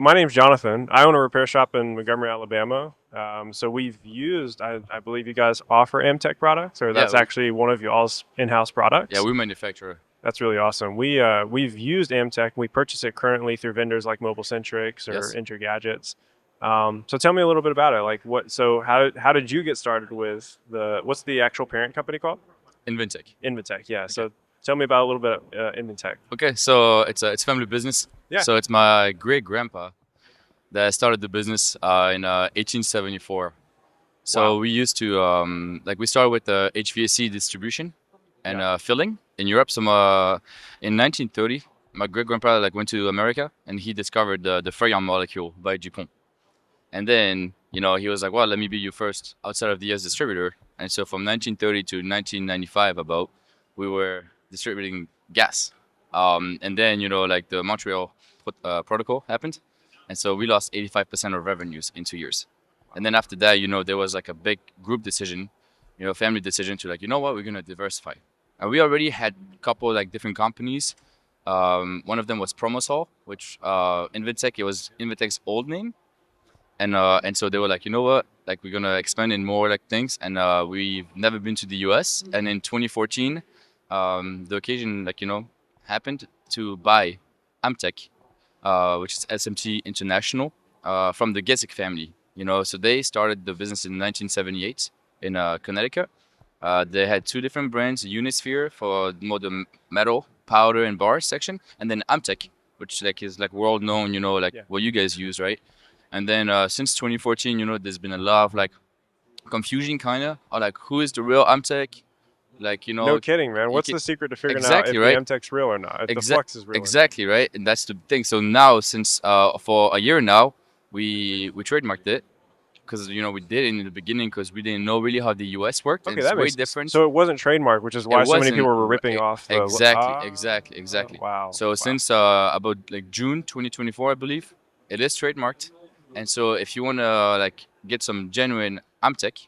My name's Jonathan. I own a repair shop in Montgomery, Alabama. So we've used, I believe you guys offer Amtech products, or Yeah, that's actually one of y'all's in-house yeah, products. we manufacture. That's really awesome. We've used Amtech. We purchase it currently through vendors like Mobile Centrics or Yes, Enter Gadgets. So tell me a little bit about it. Like what? So how did you get started with what's the actual parent company called? Inventec. Inventec. Yeah. Okay. So tell me about a little bit of Inventec. Okay, so it's family business. Yeah. So it's my great grandpa that started the business in 1874. So Wow. we used to we started with HVAC distribution and Yeah. filling in Europe. In 1930, my great grandpa went to America and he discovered the Freon molecule by Dupont. And then he was like, well, let me be your first outside of the US distributor. And so from 1930 to 1995, about we were distributing gas. And then the Montreal protocol happened, and so we lost 85% of revenues in 2 years. And then after that, there was like a big group decision, family decision to what, we're gonna diversify. And we already had a couple different companies. One of them was Promosol, which Inventec. It was Inventec's old name, and so they were like, what, we're gonna expand in more things. And we've never been to the US. And in 2014, the occasion happened to buy Amtec, which is SMT International, from the Gesek family. So they started the business in 1978 in Connecticut. They had two different brands: Unisphere for more the metal, powder, and bar section, and then Amtec, which is world known. Yeah. What you guys use, right? And then since 2014, there's been a lot of confusion, kind of, or who is the real Amtec? No kidding, man. You What's can, the secret to figuring out exactly if the right. MTech's real or not? If the Exact, flux is real or not? exactly right, and that's the thing. So now, since for a year now, we trademarked it because we did it in the beginning because we didn't know really how the US worked, and Okay, it's that way makes sense. different. So it wasn't trademarked, which is It why so many people wasn't were ripping off the. exactly, exactly, exactly. Wow, So wow. since about June 2024, I believe, it is trademarked. And so if you want to get some genuine Amtech,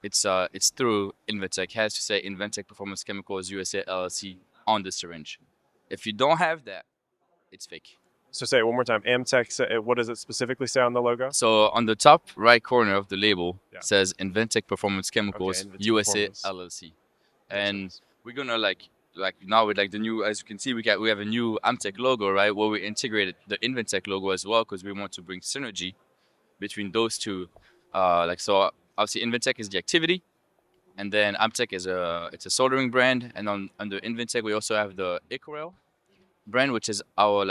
it's through Inventec. It has to say Inventec Performance Chemicals USA LLC on the syringe. If you don't have that, it's fake. So say it one more time. Amtech. What does it specifically say on the logo? So on the top right corner of the label Yeah. says Inventec Performance Okay, Chemicals Inventec USA Performance. LLC. Makes And sense. we're gonna now with the new, as you can see, we have a new Amtec logo, right? Where we integrated the Inventec logo as well because we want to bring synergy between those two. So obviously Inventec is the activity, and then Amtec is a soldering brand, and under Inventec we also have the Ecorel brand, which is our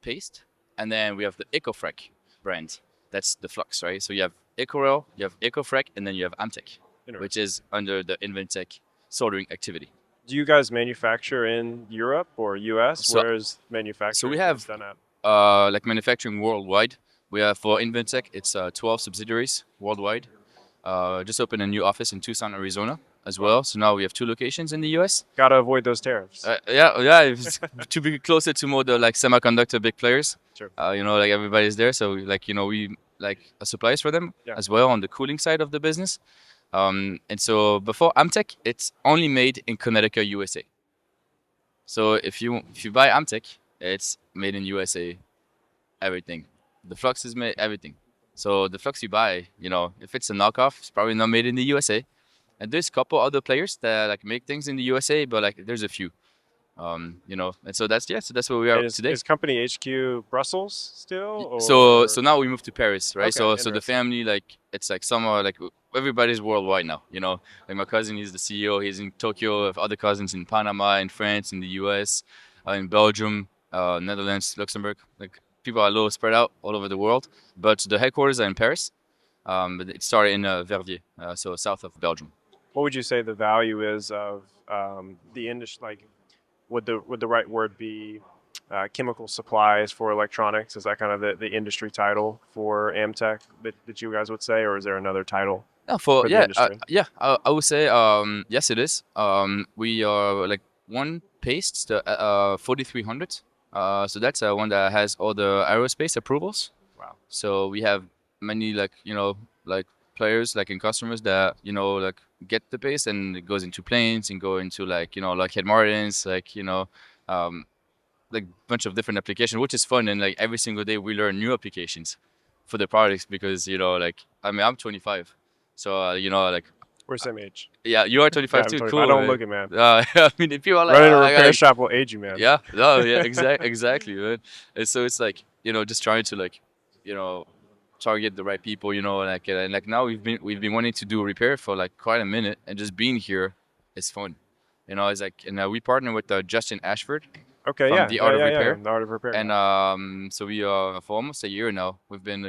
paste, and then we have the EcoFrec brand. That's the flux, right? So you have Ecorel, you have EcoFrec, and then you have Amtec, which Interesting. is under the Inventec soldering activity. Do you guys manufacture in Europe or U.S.? So Where is so we manufacturing have done at? manufacturing worldwide. We have for Inventec, it's 12 subsidiaries worldwide. Just opened a new office in Tucson, Arizona, as Wow. well. So now we have two locations in the U.S. Gotta avoid those tariffs. Yeah, it's to be closer to more the semiconductor big players. Sure. Everybody's there, so we suppliers for them Yeah. as well on the cooling side of the business. And so before Amtec, it's only made in Connecticut, USA. So if you buy Amtec, it's made in USA, everything. The flux is made everything. So the flux you buy, if it's a knockoff, it's probably not made in the USA. And there's a couple other players that make things in the USA, but there's a few. And so that's where we are And today. is company HQ Brussels still So or? now we moved to Paris, right? Okay, So the interesting. family it's somewhere everybody's worldwide now. Like my cousin, he's the CEO. He's in Tokyo. I have other cousins in Panama, in France, in the U.S., in Belgium, Netherlands, Luxembourg. People are a little spread out all over the world, but the headquarters are in Paris. But it started in Verviers, so south of Belgium. What would you say the value is of the industry? Like, would the right word be chemical supplies for electronics? Is that kind of the industry title for Amtech that you guys would say, or is there another title Yeah, for for the industry? I would say yes, it is. We are one paste, the 4300. So that's one that has all the aerospace approvals. Wow. So we have many like players in customers that get the paste, and it goes into planes and go into Lockheed Martins, um, like bunch of different applications, which is fun. And like every single day we learn new applications for the products because like I mean I'm 25, so like We're same age. yeah, you are Yeah, 25 I'm too. 25. I Cool, don't man. look it, man. I mean, if you are like, Running a I got repair like shop will age you, man. yeah, no, yeah, exactly, man. And so it's like just trying to like you know target the right people, and like now we've been wanting to do repair for like quite a minute, and just being here is fun. It's like and we partner with Justin Ashford Okay, from yeah, the yeah, Art of yeah, yeah. Repair, The art of repair. and Yeah. so we for almost a year now we've been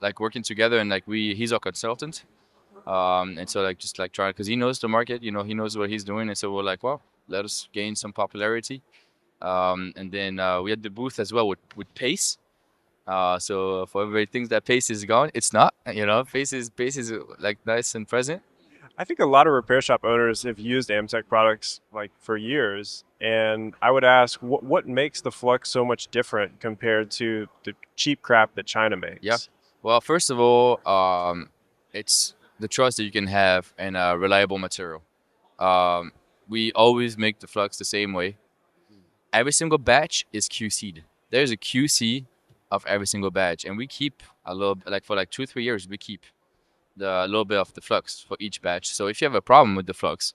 like working together, and like he's our consultant, and so like just like trying because he knows the market, he knows what he's doing, and so we're like, well, let us gain some popularity. And then we had the booth as well with Pace. So for everybody thinks that Pace is gone, it's not. Pace is like nice and present. I think a lot of repair shop owners have used Amtech products like for years, and I would ask, what makes the flux so much different compared to the cheap crap that China Yeah. makes? Well, first of all, it's the trust that you can have in a reliable material. Um, we always make the flux the same way. Every single batch is QC'd. There's a QC of every single batch, and we keep a little like for like 2 3 years. We keep the little bit of the flux for each batch. So if you have a problem with the flux,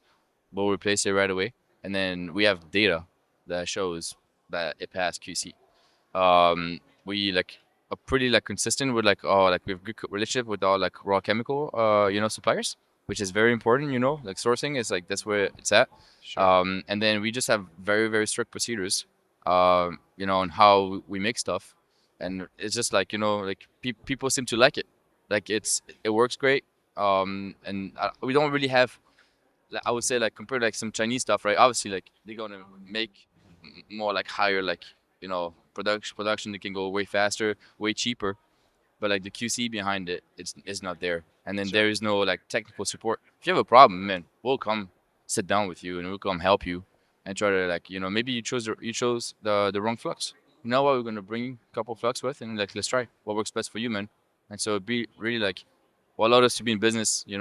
we'll replace it right away. And then we have data that shows that it passed QC. We like are pretty like consistent with like we have good relationship with all like raw chemical suppliers, which is very important. Like sourcing is like that's where it's at. Sure. And then we just have very very strict procedures, on how we make stuff, and it's just like like people seem to like it, like it works great. And we don't really have like, I would say like compared to like some Chinese stuff, right? Obviously, like they're gonna make more like higher like production that can go way faster, way cheaper. But like the QC behind it, is not there, and then Sure. there is no like technical support. If you have a problem, man, we'll come sit down with you and we'll come help you and try to like maybe you chose the wrong flux. You know what, we're gonna bring a couple flux with and like let's try what works best for you, man. And so it'd be really like what allowed us to be in business, in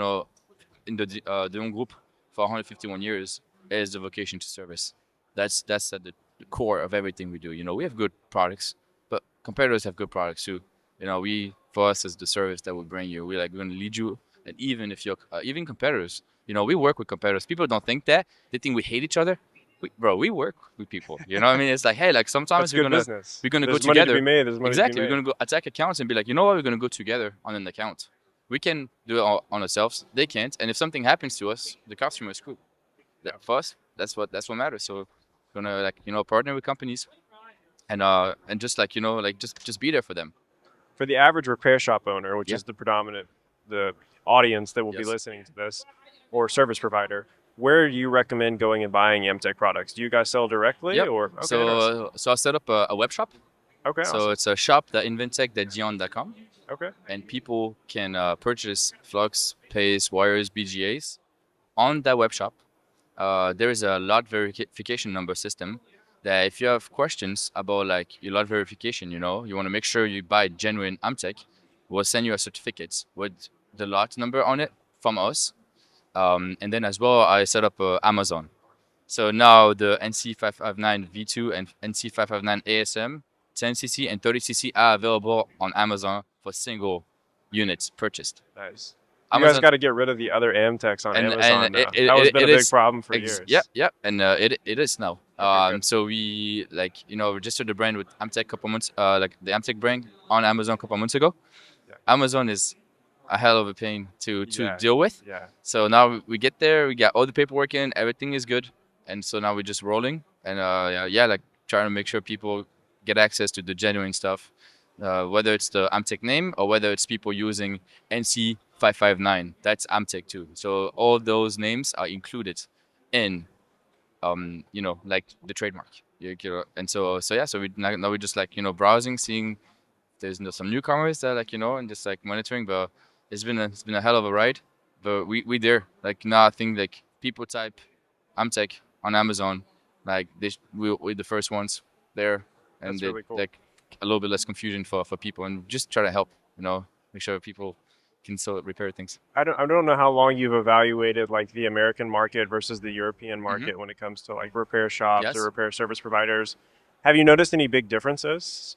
the own group for 151 years is the vocation to service. That's at the core of everything we do. We have good products, but competitors have good products too. We for us is the service that will bring you. We're going to lead you, and even if you're even competitors, we work with competitors. People don't think that they think we hate each other. We work with people. You know what I mean? It's like, hey, like That's sometimes we're good gonna business. we're gonna go There's money to be together. made. There's money to be Exactly, we're made. gonna go attack accounts and be like, you know what, we're gonna go together on an account. We can do it on ourselves. They can't. And if something happens to us, the customer is screwed. Yeah. For us, that's what matters. So we're gonna like partner with companies and just like like just be there for them. For the average repair shop owner, which Yeah. is the audience that will be Yes. listening to this, or service provider, where do you recommend going and buying Amtech products? Do you guys sell directly, Yep. or okay, interesting. So I set up a web shop. Okay, So awesome. it's a shop.inventec.dion.com, Okay, and people can purchase flux, paste, wires, BGAs on that web shop. There is a lot verification number system that if you have questions about like your lot verification, you want to make sure you buy genuine Amtech, we'll send you a certificate with the lot number on it from us. And then as well, I set up Amazon. So now the NC559 V2 and NC559 ASM, 10cc and 30cc are available on Amazon for single units purchased. nice. You guys Amazon got to get rid of the other Amtechs on and Amazon now. That was been a it big is problem for years. yeah, and it is now. Okay, good. So we like registered the brand with Amtech couple months like the Amtech brand on Amazon a couple months ago. Yeah, Amazon is a hell of a pain to yeah, deal with. yeah. So now we get there, we got all the paperwork in, everything is good, and so now we're just rolling and yeah, like trying to make sure people get access to the genuine stuff, whether it's the Amtech name or whether it's people using NC559. That's Amtech too. So all those names are included in like the trademark. And so yeah, so we now we're just like browsing, seeing there's some newcomers that like and just like monitoring, but it's been a hell of a ride. But we there like now I think like people type Amtech on Amazon, like we're the first ones there, and That's really cool. like a little bit less confusion for people, and just try to help, make sure people can still repair things. I don't know how long you've evaluated like the American market versus the European Hmm. market when it comes to like repair shops or Yes. repair service providers. Have you noticed any big differences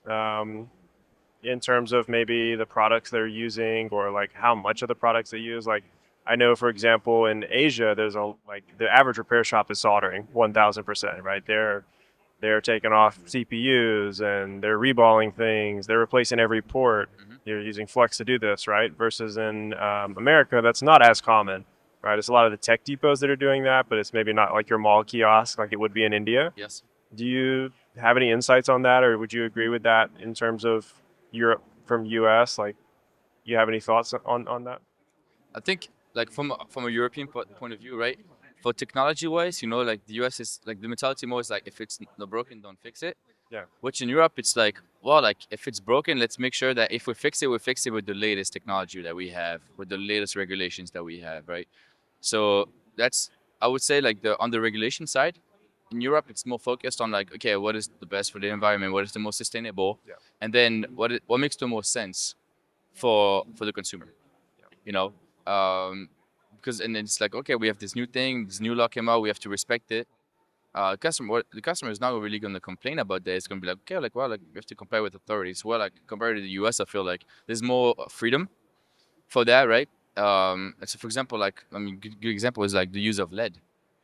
in terms of maybe the products they're using or like how much of the products they use? Like, I know, for example, in Asia, there's a like the average repair shop is soldering 1,000%, right? They're taking off CPUs and they're reballing things. They're replacing every port. Hmm. You're using flux to do this, right? Versus in America, that's not as common, right? It's a lot of the tech depots that are doing that, but it's maybe not like your mall kiosk like it would be in India. Yes. Do you have any insights on that, or would you agree with that in terms of Europe from US? Like, you have any thoughts on that? I think like from a European point of view, right? For technology wise, you know, like the US is like the mentality more is like if it's not broken, don't fix it. Yeah, Which in Europe, it's like, well, like if it's broken, let's make sure that if we fix it with the latest technology that we have, with the latest regulations that we have, right? So that's, I would say, like on the regulation side, in Europe, it's more focused on like, okay, what is the best for the environment, what is the most sustainable, yeah, and then what makes the most sense for the consumer, yeah. you know? Um, because and then it's like, okay, we have this new thing, this new law came out, we have to respect it. The customer is not really going to complain about that. It's going to be like, okay, like, well, like we have to compare with authorities. Well, like compared to the US, I feel like there's more freedom for that, right? So for example, like, I mean, good example is like the use of lead.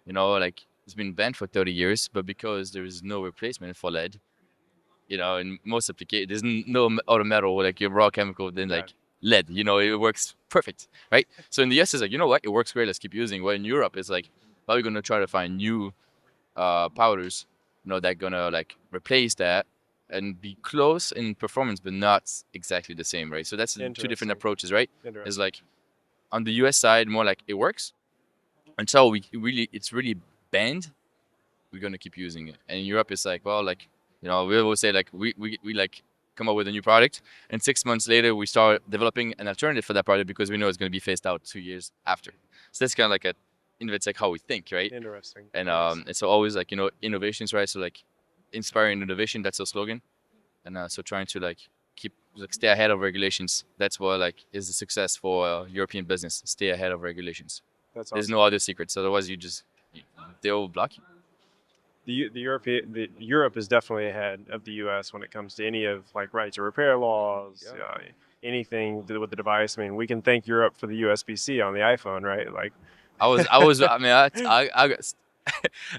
You know, like it's been banned for 30 years, but because there is no replacement for lead, you know, in most applications, there's no other metal like your raw chemical than Yeah, like lead. You know, it works perfect, right? So in the US, it's like, you know what, it works great. Let's keep using. Well, in Europe, it's like, well, we're gonna try to find new powders, you know, that gonna like replace that and be close in performance, but not exactly the same, right? So that's two different interesting, approaches, right? It's interesting. like on the US side, more like it works until it's really banned. We're gonna keep using it. And in Europe, it's like, well, like, you know, we always say like we like come up with a new product, and 6 months later we start developing an alternative for that product because we know it's gonna be phased out 2 years after. So that's kind of like a Inventec how we think, right? Interesting. And Interesting. and so always like, you know, innovations, right? So like inspiring innovation, that's our slogan. And so trying to like keep like stay ahead of regulations. That's what like is the success for European business. Stay ahead of regulations. That's There's awesome. no other secrets. Otherwise, they'll block you. The Europe is definitely ahead of the U.S. when it comes to any of like right to repair laws, Yeah. anything to do with the device. I mean, we can thank Europe for the USB-C on the iPhone, right? Like, I mean,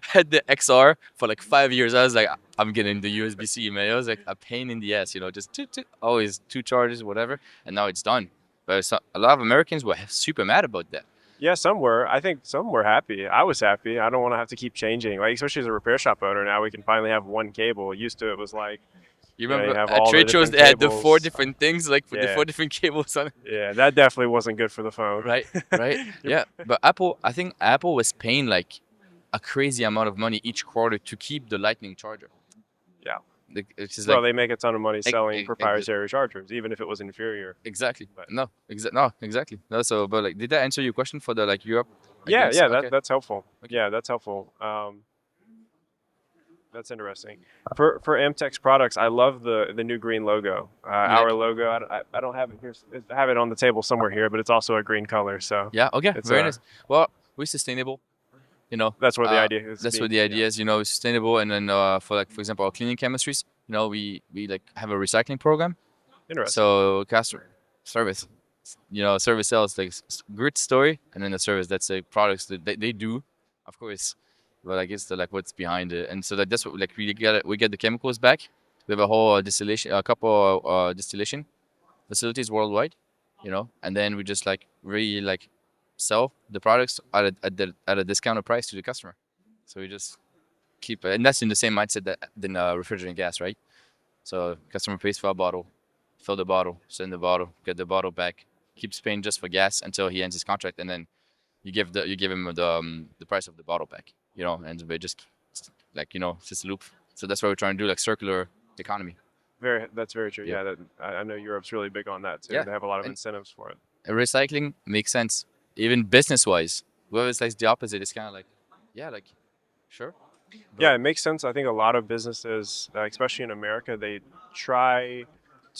had the XR for like 5 years. I was like, I'm getting the USB-C, man. It was like a pain in the ass, you know, just always two charges, whatever. And now it's done. But a lot of Americans were super mad about that. yeah, some were. I think some were happy. I was happy. I don't want to have to keep changing. Like, especially as a repair shop owner, now we can finally have one cable. Used to it was like, You you remember have at all the trade shows different they had the four cables. different things, like with the Yeah, four different cables on it. yeah, that definitely wasn't good for the phone. Right, right, yeah. But Apple, I think Apple was paying like a crazy amount of money each quarter to keep the Lightning charger. Yeah. Like, it's just Well, like they make a ton of money ex- selling ex- ex- proprietary chargers, even if it was inferior. exactly. But No, exactly. No, so, but like, did that answer your question for the like Europe? I yeah, guess. yeah, Okay, that's helpful. okay. Yeah, that's helpful. That's interesting. For Amtech's products, I love the new green logo. You Our like? logo. I don't have it here. I have it on the table somewhere here, but it's also a green color. So Yeah. Okay. it's Very nice. Well, we're sustainable. You know, that's where the idea is to that's what be. the Yeah, idea is. You know, sustainable, and then for like for example, our cleaning chemistries. You know, we like have a recycling program. interesting. So customer service, you know, service sales like great story, and then the service that's like products that they do, of course, but I guess the like what's behind it, and so that's what like we get the chemicals back. We have a whole distillation, a couple distillation facilities worldwide, you know, and then we just like really like sell the products at a discounted price to the customer. So we just keep, and that's in the same mindset that than refrigerant gas, right? So customer pays for a bottle, fill the bottle, send the bottle, get the bottle back, keeps paying just for gas until he ends his contract, and then you give him the price of the bottle back, you know, and they just like, you know, it's just a loop. So that's what we're trying to do, like circular economy. That's very true. Yep. Yeah, I know Europe's really big on that too. Yeah, They have a lot of and incentives for it. recycling makes sense, even business wise. Whereas like the opposite, it's kind of like, yeah, like sure, Yeah, but it makes sense. I think a lot of businesses, especially in America, they try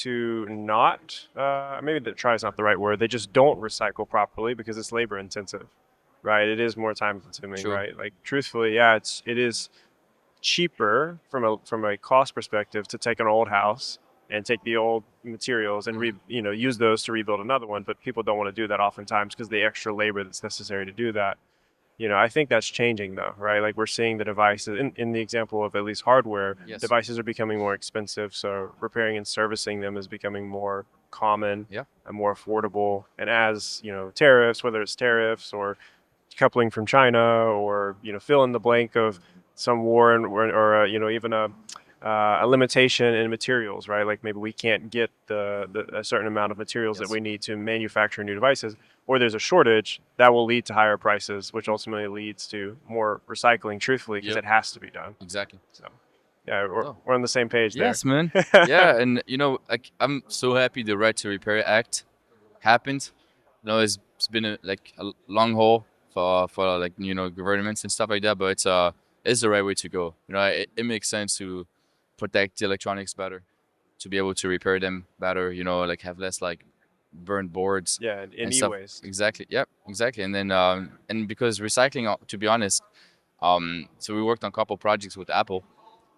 to not, maybe that try is not the right word. They just don't recycle properly because it's labor intensive, right? It is more time consuming, true. right? Like truthfully, yeah, it is. cheaper from a cost perspective to take an old house and take the old materials and use those to rebuild another one. But people don't want to do that oftentimes because the extra labor that's necessary to do that. I think that's changing though, right? Like we're seeing the devices in the example of at least hardware, Yes. devices are becoming more expensive. So repairing and servicing them is becoming more common Yeah. and more affordable. And as, tariffs, whether it's tariffs or coupling from China or, fill in the blank of some war or even a limitation in materials, right? Like maybe we can't get a certain amount of materials that Yes. we need to manufacture new devices, or there's a shortage that will lead to higher prices, which ultimately leads to more recycling, truthfully, because Yep. it has to be done. Exactly. So, yeah, we're, Oh. we're on the same page there. Yes, man. Yeah, and like I'm so happy the Right to Repair Act happened. It's been a long haul for like governments and stuff like that, but it's the right way to go. It makes sense to protect the electronics better, to be able to repair them better. Like have less like burned boards Yeah, and and stuff. e-waste. Exactly. Yep. Exactly. And then and because recycling, to be honest, so we worked on a couple projects with Apple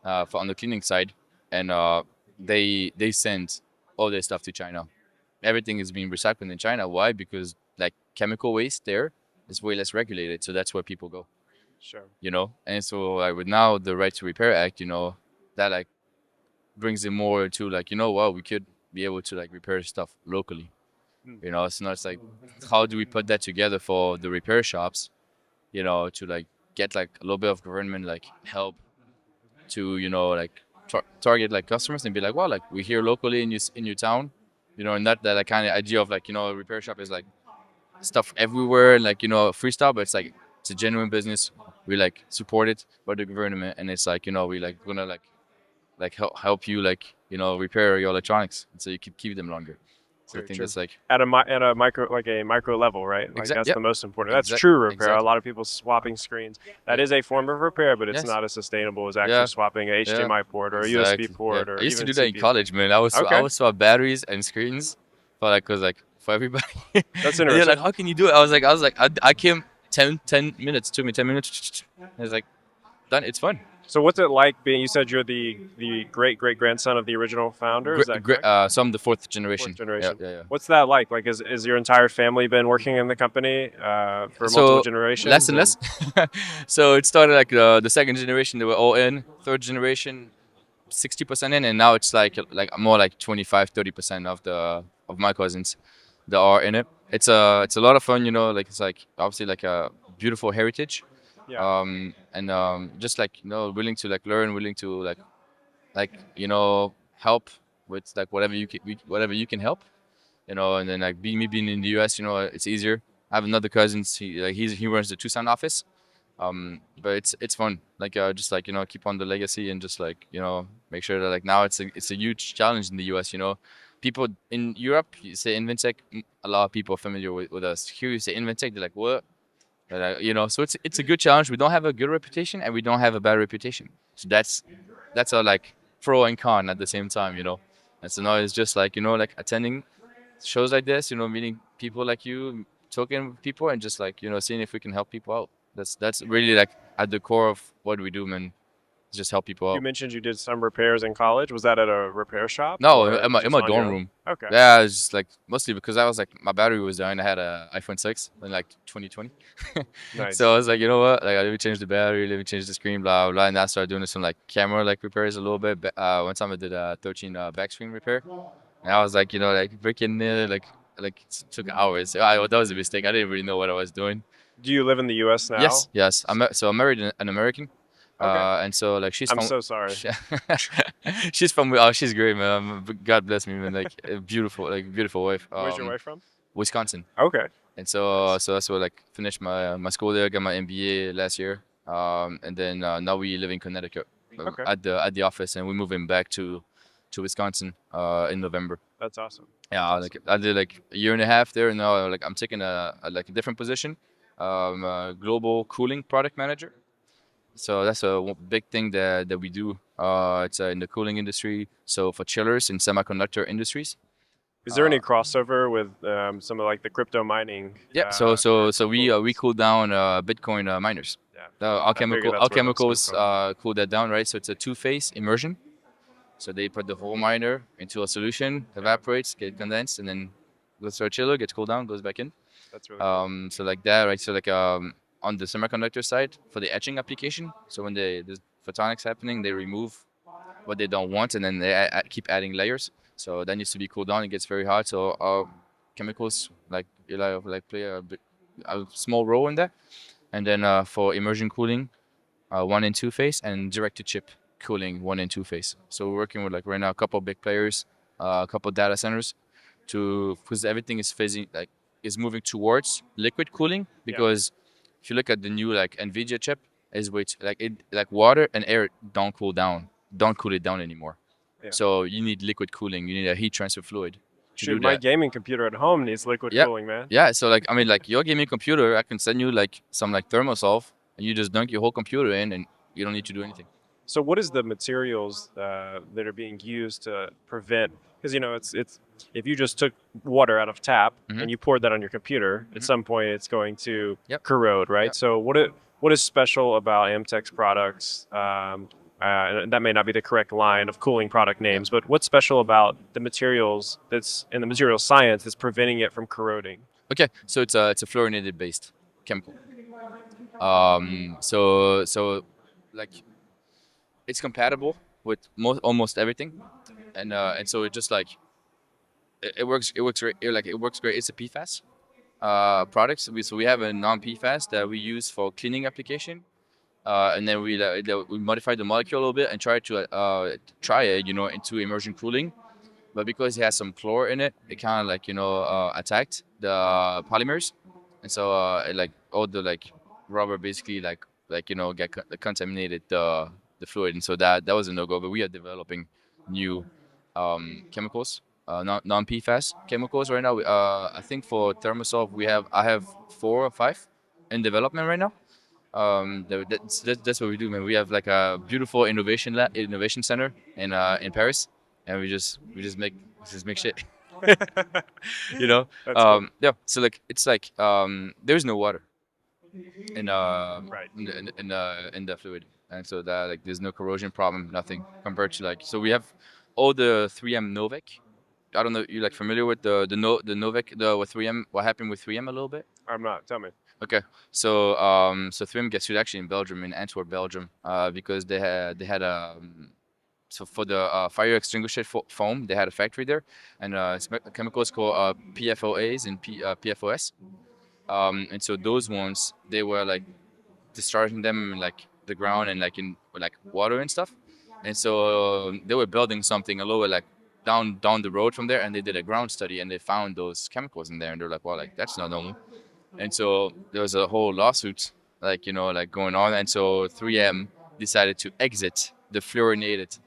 on the cleaning side, and they send all their stuff to China. Everything is being recycled in China. Why? Because like chemical waste there is way less regulated, so that's where people go. Sure. And so like with now the Right to Repair Act, that like brings it more to like well, we could be able to like repair stuff locally. Hmm. So now it's like how do we put that together for the repair shops? To like get like a little bit of government like help to like target like customers and be like, well, like we're here locally in your town, and that like kind of idea of like a repair shop is like stuff everywhere, like free stuff, but it's like it's a genuine business. We like support it by the government, and it's like we like gonna like help you like repair your electronics, so you can keep them longer. So I Very think true. that's like At a micro level, right? Like that's the Yep, most important. That's true repair. A exactly. lot of people swapping screens. That Yeah. is a form of repair, but it's Yes. not as sustainable as actually Yeah. swapping a Yeah. HDMI port or a USB Exactly. Yeah. port or I used to even do that in CPU. college, man. I Okay, was swap batteries and screens for like cause like for everybody. that's And they're like, interesting. how can you do it? I was like, I came 10 minutes. It took me 10 minutes. And it's like done. It's fun. So what's it like being? You said you're the great grandson of the original founder. Is that correct? So I'm the fourth Fourth generation. Yeah, generation. yeah, yeah. What's that like? Like, is your entire family been working in the company for multiple So less generations? and And less. So it started like the second generation. They were all in. Third generation, 60% in, and now it's like more like 25-30% of my cousins that are in it. It's a lot of fun, like it's like obviously like a beautiful heritage, yeah, and just like willing to like learn, willing to like help with like whatever you can help, and then like me being in the U.S., it's easier. I have another cousin. He runs the Tucson office, but it's fun. Like just like keep on the legacy and just like make sure that like now it's a huge challenge in the U.S. People in Europe, you say Inventec, a lot of people are familiar with us. Here you say Inventec, they're like what? But, so it's a good challenge. We don't have a good reputation and we don't have a bad reputation. So that's a like pro and con at the same time. And so now it's just like like attending shows like this, meeting people like you, talking with people, and just like seeing if we can help people out. That's really like at the core of what we do, man. Just help people you out. mentioned you did some repairs in college. Was that at a repair shop No, or in just my on your dorm own? room. Okay, Yeah, it's just like mostly because I was like my battery was down. I had a iPhone 6 in like 2020, so I nice. was like, you know what? Like, let me change the battery, let me change the screen, blah blah. And I started doing some like camera like repairs a little bit. One time I did a 13 back screen repair, and I was like, like freaking like it took hours. That was a mistake. I didn't really know what I was doing. Do you live in the U.S. now? Yes, yes. So I'm married an American, Okay, and so like I'm so sorry. she's from she's great, man. God bless me, man. Like a beautiful wife. Where's your wife from? Wisconsin, Okay, and so nice. so that's what like finished my school there, got my MBA last year, and then now we live in Connecticut Okay, at the office, and we're moving back to Wisconsin in November. that's awesome. That's Yeah, like awesome. I did like a year and a half there, and now like I'm taking like a different position, global cooling product manager. So that's a big thing that we do. It's in the cooling industry. So for chillers in semiconductor industries. Is there Uh, any crossover with some of like the crypto mining yeah. So or so for we coolants? cool down Bitcoin miners. Yeah. Our I figured our that's where this was chemicals coming from. cool that down, right? So it's a two-phase immersion. So they put the whole miner into a solution, Yeah. evaporates, get condensed, and then goes to a chiller, gets cooled down, goes back in. That's really cool. So like that, right? So like on the semiconductor side for the etching application. So when there's photonics happening, they remove what they don't want, and then they keep adding layers. So that needs to be cooled down. It gets very hot. So our chemicals like play a small role in that. And then for immersion cooling, one and two phase, and direct to chip cooling, one and two phase. So we're working with like right now a couple big players, a couple data centers, to because everything is phasing like is moving towards liquid cooling. Yeah. Because if you look at the new like Nvidia chip, is which like it like water and air don't cool it down anymore. Yeah. So you need liquid cooling. You need a heat transfer fluid to do Shoot, my that. gaming computer at home needs liquid Yeah, cooling, man. yeah. So like I mean like your gaming computer, I can send you like some like thermosolve, and you just dunk your whole computer in, and you don't need to do anything. So, what is the materials that are being used to prevent? Because it's if you just took water out of tap Hmm. and you poured that on your computer, at Hmm. some point it's going to Yep. corrode, right? Yep. So, what is special about Amtech's products? And that may not be the correct line of cooling product Yep. names, but what's special about the materials that's in the material science that's preventing it from corroding? Okay. So it's a fluorinated based chemical. So like it's compatible with almost everything, and so it just like it works. It works great. It works great. It's a PFAS products. We have a non PFAS that we use for cleaning application. And then we modify the molecule a little bit and try it, into immersion cooling. But because it has some chlor in it, it kind of like attacked the polymers, and so like all the like rubber basically get contaminated the fluid, and so that was a no go. But we are developing new chemicals, non PFAS chemicals right now. I think for Thermosolve I have 4 or 5 in development right now. That's what we do, man. We have like a beautiful innovation center in Paris, and we just make shit. you know. That's cool. Yeah. So like it's like there's no water in Right. in the fluid, and so that like there's no corrosion problem, nothing compared to like so we have all the 3M Novec. I don't know, you like familiar with the Novec with 3M, what happened with 3M a little bit? I'm not. Tell me. Okay, so 3M gets sued actually in Belgium, in Antwerp, Belgium, because they had so for the fire extinguisher foam, they had a factory there, and chemicals called PFOAs and PFOS, and so those ones they were like discharging them in like the ground and like in like water and stuff, and so they were building something a little bit like down the road from there, and they did a ground study and they found those chemicals in there, and they're like, well, like that's not normal. And so there was a whole lawsuit, like going on. And so 3M decided to exit the fluorinated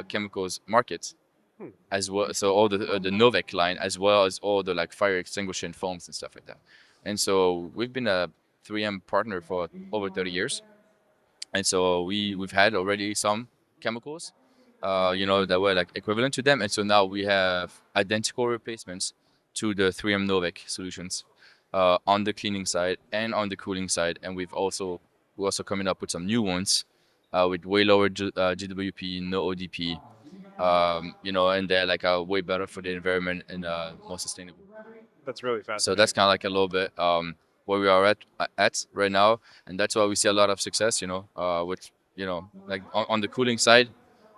chemicals market Hmm. as well. So all the Novec line, as well as all the like fire extinguishing foams and stuff like that. And so we've been a 3M partner for over 30 years. And so we've had already some chemicals, that were like equivalent to them, and so now we have identical replacements to the 3M Novec solutions on the cleaning side and on the cooling side, and we're also coming up with some new ones with way lower GWP, no ODP, and they're like way better for the environment and more sustainable. That's really So that's fascinating. kind of like a little bit where we are at right now, and that's why we see a lot of success. With like on the cooling side,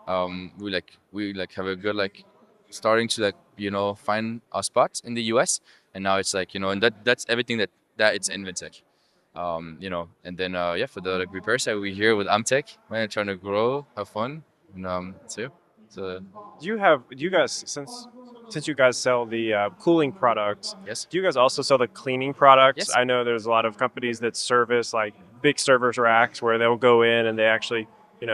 we have a good like starting to like find our spot in the U.S. And now it's like and that's everything that it's Inventec. And then yeah, for the like repair side, we here with Amtech, man, trying to grow, have fun, and so yeah. So Do you guys since you guys sell the cooling products, yes, do you guys also sell the cleaning products? yes, I know there's a lot of companies that service like big servers racks where they'll go in and they actually,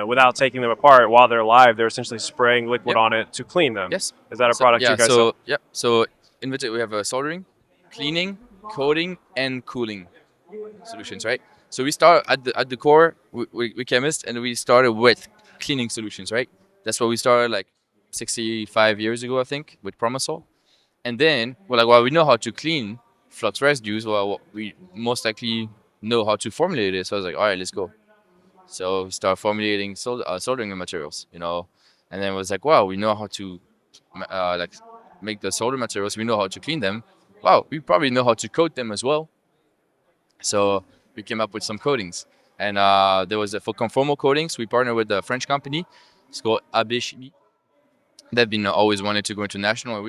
without taking them apart while they're live, they're essentially spraying liquid yep, on it to clean them. yes. Is that a So product you yeah, guys sell? so in Inventec we have soldering, cleaning, coating, and cooling solutions, right? So we start at the core, we chemists, and we started with cleaning solutions, right? That's what we started like 65 years ago, I think, with Promisol. And then, well, like, while we know how to clean flux residues, well, we most likely know how to formulate it. So I was like, all right, let's go. So we start formulating soldering materials, and then it was like, wow, we know how to like make the solder materials. We know how to clean them. Wow, we probably know how to coat them as well. So we came up with some coatings, and there was for conformal coatings. We partnered with a French company. It's called AB Chimie. They've been always wanted to go international, and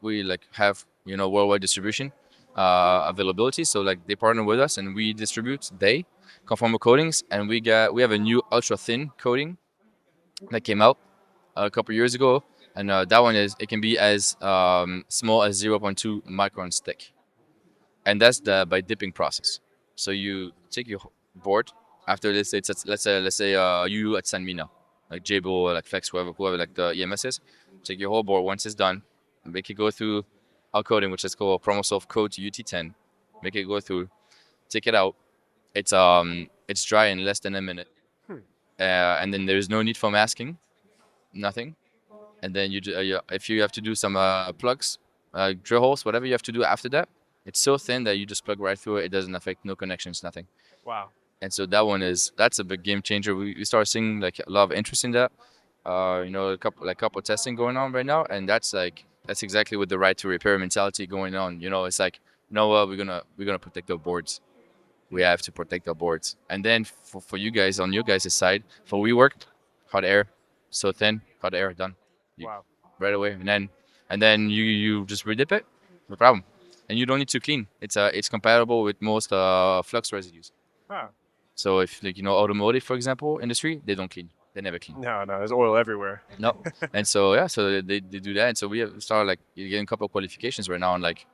we have worldwide distribution availability. So like they partner with us, and we distribute they conformal coatings, and we have a new ultra thin coating that came out a couple years ago, and that one it can be as small as 0.2 microns thick, and that's the by dipping process. So you take your board after let's say you at San Mina, like Jabo or like Flex, whoever like the EMS is. Take your whole board once it's done, make it go through our coating, which is called Promosoft Coat UT10. Make it go through, take it out. It's dry in less than a minute, Hmm. and then there's no need for masking, nothing. And then if you have to do some plugs, drill holes, whatever you have to do after that, it's so thin that you just plug right through it. It doesn't affect no connections, nothing. Wow. And so that's a big game changer. We start seeing like a lot of interest in that. A couple testing going on right now, and that's exactly with the right to repair mentality going on. It's like, what, we're gonna protect the boards. We have to protect our boards. And then for you guys on your guys' side, for we worked hot air, so thin, hot air done. You, Wow. right away, and then you just redip it, no problem. And you don't need to clean. It's compatible with most flux residues. Huh. So if like automotive, for example, industry, they don't clean. They never clean. No, no, there's oil everywhere. No. And so yeah, so they do that. And so we have started like getting a couple of qualifications right now, and like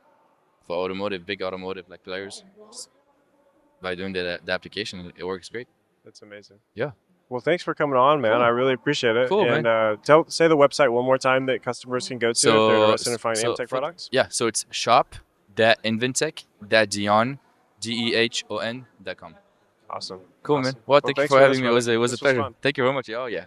for automotive, big automotive like players, by doing the application, it works great. That's amazing. Yeah. Well, thanks for coming on, man. Cool. I really appreciate it. Cool, And man. say the website one more time that customers can go to if they're So interested in finding Amtech products. yeah, so it's shop.inventec.com. Awesome. Cool, man. Awesome. Well, Well, thank you thanks for for having this, me. brother. It was a This was pleasure. fun. Thank you very much. Oh yeah.